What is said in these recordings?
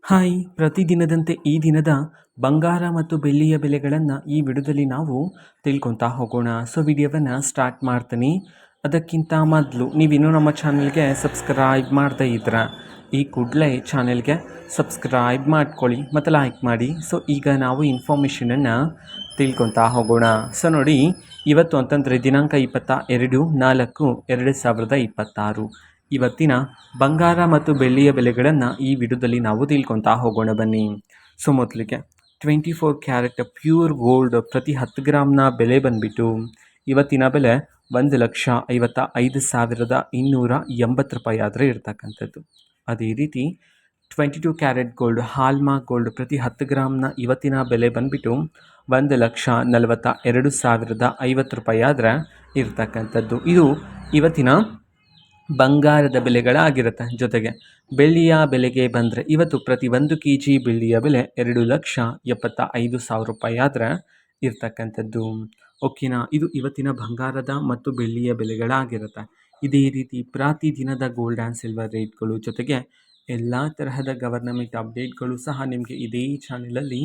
Hi, ಪ್ರತಿದಿನದಂತೆ ಈ ದಿನದ ಬಂಗಾರ ಮತ್ತು ಬೆಳ್ಳಿಯ ಬೆಲೆಗಳನ್ನು ಈ ವಿಡಿಯೋದಲ್ಲಿ ನಾವು ತಿಳ್ಕೊತಾ ಹೋಗೋಣ. ಸೊ ವಿಡಿಯೋವನ್ನು ಸ್ಟಾರ್ಟ್ ಮಾಡ್ತೀನಿ. ಅದಕ್ಕಿಂತ ಮೊದಲು ನೀವಿನ್ನೂ ನಮ್ಮ ಚಾನಲ್ಗೆ ಸಬ್ಸ್ಕ್ರೈಬ್ ಮಾಡದೇ ಇದ್ರೆ ಈ ಕೂಡಲೇ ಚಾನೆಲ್ಗೆ ಸಬ್ಸ್ಕ್ರೈಬ್ ಮಾಡ್ಕೊಳ್ಳಿ ಮತ್ತು ಲೈಕ್ ಮಾಡಿ. ಸೊ ಈಗ ನಾವು ಇನ್ಫಾರ್ಮೇಷನನ್ನು ತಿಳ್ಕೊತಾ ಹೋಗೋಣ. ಸೊ ನೋಡಿ, ಇವತ್ತು ಅಂತಂದರೆ ದಿನಾಂಕ 22/4/2026 ಇವತ್ತಿನ ಬಂಗಾರ ಮತ್ತು ಬೆಳ್ಳಿಯ ಬೆಲೆಗಳನ್ನು ಈ ವಿಡಿಯೋದಲ್ಲಿ ನಾವು ತಿಳ್ಕೊತಾ ಹೋಗೋಣ ಬನ್ನಿ. ಸೊ ಮೊದಲಿಗೆ 24 ಕ್ಯಾರೆಟ್ ಪ್ಯೂರ್ ಗೋಲ್ಡ್ ಪ್ರತಿ 10 ಗ್ರಾಮ್ನ ಬೆಲೆ ಬಂದುಬಿಟ್ಟು ಇವತ್ತಿನ ಬೆಲೆ 1,55,280 ರೂಪಾಯಿ ಆದರೆ ಇರ್ತಕ್ಕಂಥದ್ದು. ಅದೇ ರೀತಿ 22 ಕ್ಯಾರೆಟ್ ಗೋಲ್ಡ್ ಹಾಲ್ಮಾರ್ಕ್ ಗೋಲ್ಡ್ ಪ್ರತಿ 10 ಗ್ರಾಮ್ನ ಇವತ್ತಿನ ಬೆಲೆ ಬಂದುಬಿಟ್ಟು 1,42,050 ರೂಪಾಯಿ ಆದರೆ ಇರ್ತಕ್ಕಂಥದ್ದು. ಇದು ಇವತ್ತಿನ ಬಂಗಾರದ ಬೆಲೆಗಳಾಗಿರುತ್ತೆ. ಜೊತೆಗೆ ಬೆಳ್ಳಿಯ ಬೆಲೆಗೆ ಬಂದರೆ ಇವತ್ತು ಪ್ರತಿ 1 kg ಬೆಳ್ಳಿಯ ಬೆಲೆ 2,75,000 ರೂಪಾಯಿ ಆದರೆ ಇರ್ತಕ್ಕಂಥದ್ದು. ಓಕೆನಾ, ಇದು ಇವತ್ತಿನ ಬಂಗಾರದ ಮತ್ತು ಬೆಳ್ಳಿಯ ಬೆಲೆಗಳಾಗಿರುತ್ತೆ. ಇದೇ ರೀತಿ ಪ್ರತಿದಿನದ ಗೋಲ್ಡ್ ಆ್ಯಂಡ್ ಸಿಲ್ವರ್ ರೇಟ್ಗಳು ಜೊತೆಗೆ ಎಲ್ಲ ತರಹದ ಗವರ್ನಮೆಂಟ್ ಅಪ್ಡೇಟ್ಗಳು ಸಹ ನಿಮಗೆ ಇದೇ ಚಾನಲಲ್ಲಿ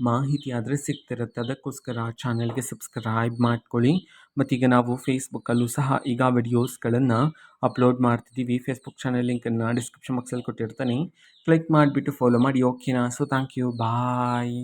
ಮಾಹಿತಿ ಆದರೆ ಸಿಗ್ತಿರುತ್ತೆ. ಅದಕ್ಕೋಸ್ಕರ ಚಾನಲ್ಗೆ ಸಬ್ಸ್ಕ್ರೈಬ್ ಮಾಡ್ಕೊಳ್ಳಿ. ಮತ್ತೀಗ ನಾವು ಫೇಸ್ಬುಕ್ಕಲ್ಲೂ ಸಹ ಈಗ ವಿಡಿಯೋಸ್ಗಳನ್ನು ಅಪ್ಲೋಡ್ ಮಾಡ್ತಿದ್ದೀವಿ. ಫೇಸ್ಬುಕ್ ಚಾನಲ್ ಲಿಂಕನ್ನು ಡಿಸ್ಕ್ರಿಪ್ಷನ್ ಬಾಕ್ಸಲ್ಲಿ ಕೊಟ್ಟಿರ್ತೀನಿ. ಕ್ಲಿಕ್ ಮಾಡಿಬಿಟ್ಟು ಫಾಲೋ ಮಾಡಿ. ಓಕೆನಾ, ಸೊ ಥ್ಯಾಂಕ್ ಯು, ಬಾಯ್.